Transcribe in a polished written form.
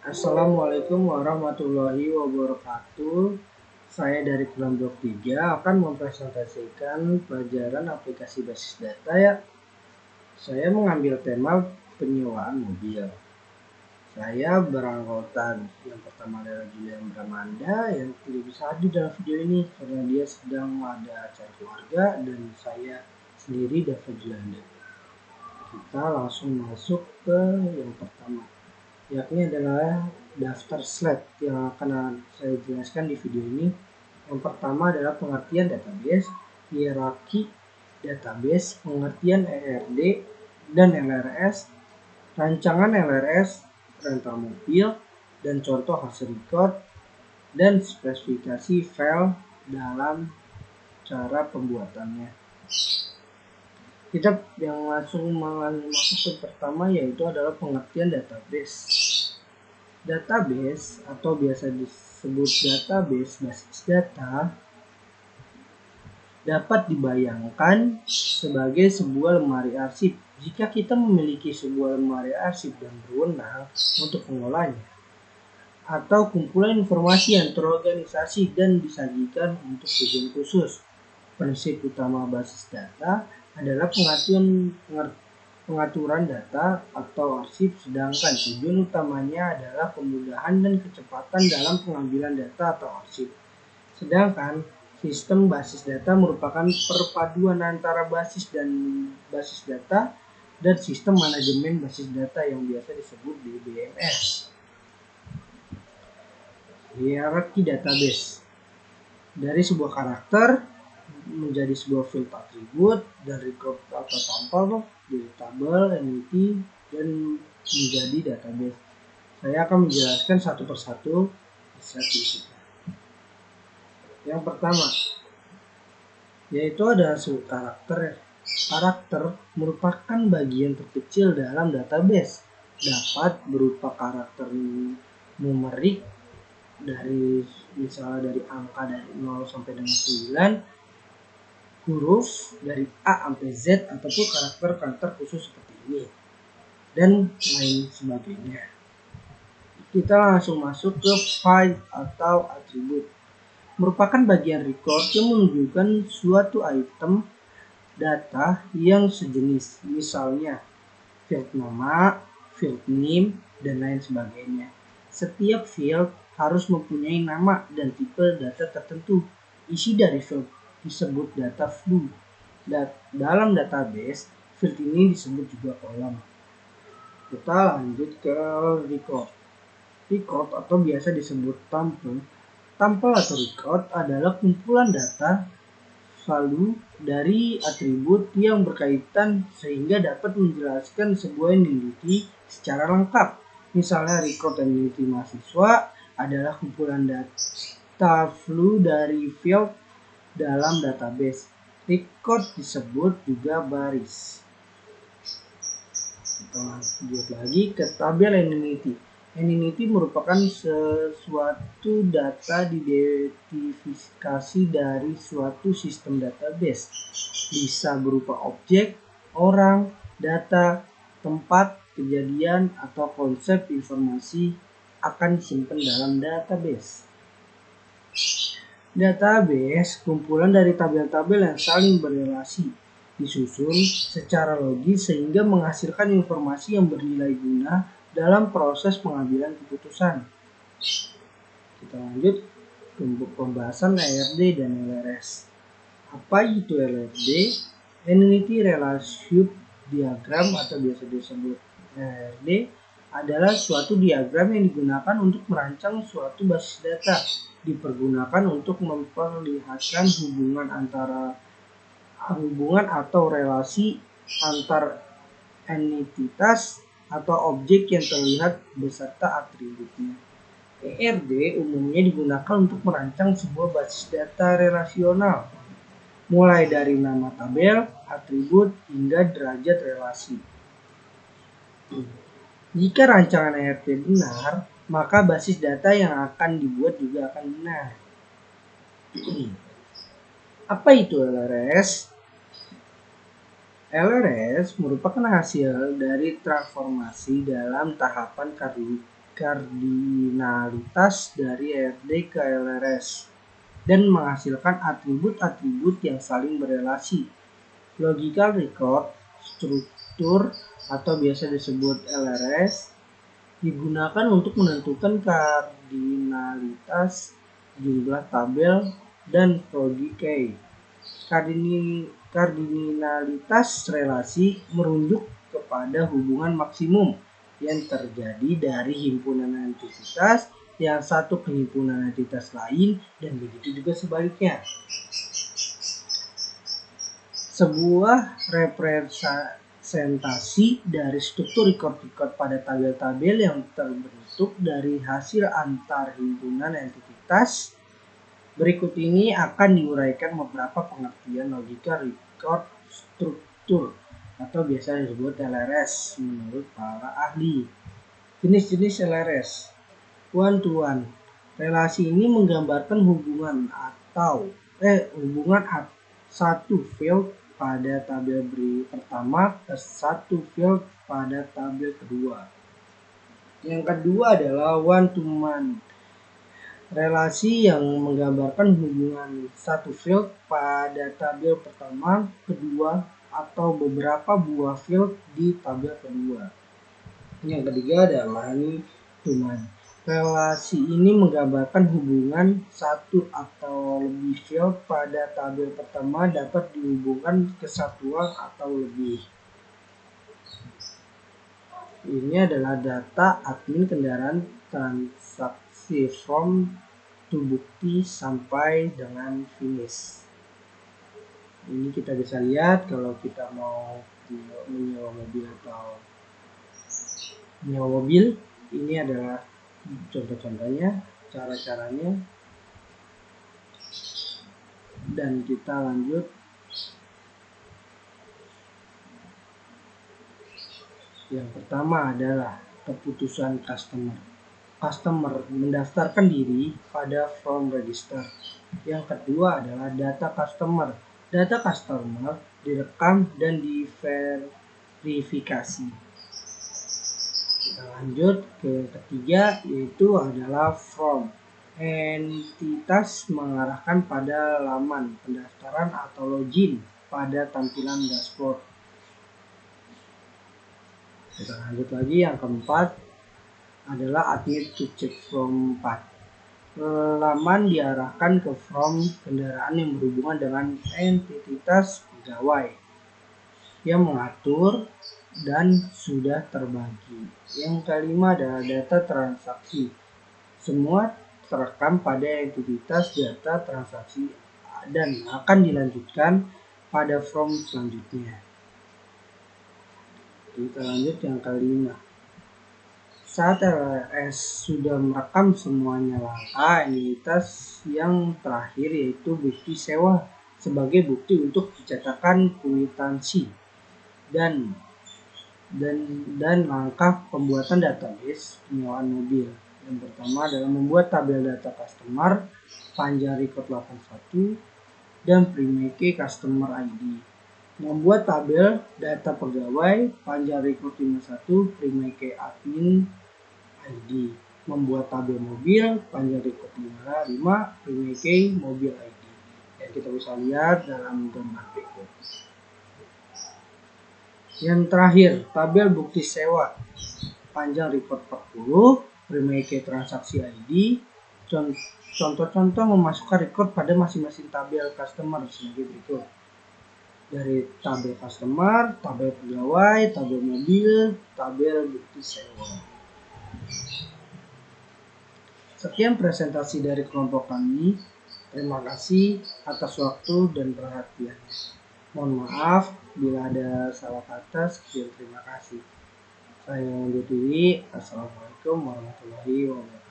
Assalamualaikum warahmatullahi wabarakatuh. Saya dari Kelas Blok 3 akan mempresentasikan pelajaran aplikasi basis data ya. Saya mengambil tema penyewaan mobil. Saya beranggotan yang pertama adalah Julian Bramanda yang tidak bisa hadir dalam video ini karena dia sedang ada acara keluarga, dan saya sendiri David Julanda. Kita langsung masuk ke yang pertama, yakni adalah daftar slide yang akan saya jelaskan di video ini. Yang pertama adalah pengertian database, hierarki database, pengertian ERD dan LRS, rancangan LRS, rental mobil, dan contoh hasil record, dan spesifikasi file dalam cara pembuatannya. Kita yang langsung masuk ke pertama yaitu adalah pengertian database. Database atau biasa disebut database basis data dapat dibayangkan sebagai sebuah lemari arsip. Jika kita memiliki sebuah lemari arsip dan berwenang untuk mengolahnya, atau kumpulan informasi yang terorganisasi dan disajikan untuk tujuan khusus. Prinsip utama basis data adalah pengaturan data atau arsip, sedangkan tujuan utamanya adalah kemudahan dan kecepatan dalam pengambilan data atau arsip. Sedangkan sistem basis data merupakan perpaduan antara basis data dan sistem manajemen basis data yang biasa disebut DBMS. Hierarki database. Dari sebuah karakter menjadi sebuah field atribut, dari record atau tampal dari tabel, entity, dan menjadi database. Saya akan menjelaskan satu persatu slide. Yang pertama yaitu ada sebuah karakter. Karakter merupakan bagian terkecil dalam database, dapat berupa karakter numerik dari misalnya dari angka dari 0 sampai dengan 9, huruf dari A sampai Z, ataupun karakter khusus seperti ini dan lain sebagainya. Kita langsung masuk ke file atau atribut. Merupakan bagian record yang menunjukkan suatu item data yang sejenis, misalnya field nama, field name, dan lain sebagainya. Setiap field harus mempunyai nama dan tipe data tertentu. Isi dari field disebut data flow. Dalam database, field ini disebut juga kolom. Kita lanjut ke record. Record atau biasa disebut tampel. Tampel atau record adalah kumpulan data value dari atribut yang berkaitan sehingga dapat menjelaskan sebuah entity secara lengkap. Misalnya record entity mahasiswa adalah kumpulan data flow dari field dalam database. Record disebut juga baris. Kita lanjut lagi ke tabel entity. Entity merupakan sesuatu data diidentifikasi dari suatu sistem database. Bisa berupa objek, orang, data, tempat, kejadian, atau konsep informasi akan disimpan dalam database. Database kumpulan dari tabel-tabel yang saling berrelasi, disusun secara logis sehingga menghasilkan informasi yang bernilai guna dalam proses pengambilan keputusan. Kita lanjut ke pembahasan ERD dan LRS. Apa itu LRD? Entity Relationship Diagram atau biasa disebut ERD adalah suatu diagram yang digunakan untuk merancang suatu basis data. Dipergunakan untuk memperlihatkan hubungan atau relasi antar entitas atau objek yang terlihat beserta atributnya. ERD umumnya digunakan untuk merancang sebuah basis data relasional, mulai dari nama tabel, atribut, hingga derajat relasi. Jika rancangan ERD benar, maka basis data yang akan dibuat juga akan benar. Apa itu LRS? LRS merupakan hasil dari transformasi dalam tahapan kardinalitas dari RD ke LRS dan menghasilkan atribut-atribut yang saling berelasi. Logical record struktur atau biasa disebut LRS digunakan untuk menentukan kardinalitas jumlah tabel dan prodi key. Kardinalitas relasi merujuk kepada hubungan maksimum yang terjadi dari himpunan entitas yang satu ke himpunan entitas lain dan begitu juga sebaliknya. Sebuah representasi dari struktur record pada tabel-tabel yang terbentuk dari hasil antar himpunan entitas. Berikut ini akan diuraikan beberapa pengertian logika record struktur atau biasa disebut LRS menurut para ahli. Jenis-jenis LRS. One to one. Relasi ini menggambarkan hubungan satu field pada tabel pertama ke satu field pada tabel kedua. Yang kedua adalah one to one. Relasi yang menggambarkan hubungan satu field pada tabel pertama, kedua, atau beberapa buah field di tabel kedua. Yang ketiga adalah many to many. Relasi ini menggambarkan hubungan satu atau lebih field pada tabel pertama dapat dihubungkan ke satuan atau lebih. Ini adalah data admin kendaraan transaksi from to bukti sampai dengan finish. Ini kita bisa lihat kalau kita mau menyewa mobil atau menyewa mobil. Ini adalah contoh-contohnya, cara-caranya, dan kita lanjut. Yang pertama adalah keputusan customer. Customer mendaftarkan diri pada form register. Yang kedua adalah data customer. Data customer direkam dan diverifikasi. Kita lanjut ke yang ketiga, yaitu adalah form. Entitas mengarahkan pada laman pendaftaran atau login pada tampilan dashboard. Kita lanjut lagi, yang keempat adalah admit to check from path. Laman diarahkan ke form kendaraan yang berhubungan dengan entitas pegawai yang mengatur dan sudah terbagi. Yang kelima adalah data transaksi. Semua terekam pada entitas data transaksi dan akan dilanjutkan pada form selanjutnya. Kita lanjut yang kelima. Saat LRS sudah merekam semuanya langkah entitas yang terakhir yaitu bukti sewa sebagai bukti untuk dicetakkan kwitansi dan langkah pembuatan database penyewaan mobil. Yang pertama adalah membuat tabel data customer, panjang record 81, dan Primake customer ID. Membuat tabel data pegawai, panjang record 51, Primake admin ID. Membuat tabel mobil, panjang record 55, Primake mobil ID. Yang kita bisa lihat dalam gambar berikut. Yang terakhir, tabel bukti sewa, panjang record 40, Primake transaksi ID. Contoh-contoh memasukkan record pada masing-masing tabel customer sebagai berikut. Dari tabel customer, tabel pegawai, tabel mobil, tabel bukti sewa. Sekian presentasi dari kelompok kami. Terima kasih atas waktu dan perhatiannya. Mohon maaf bila ada salah kata. Sekian, terima kasih. Saya undur diri. Assalamualaikum warahmatullahi wabarakatuh.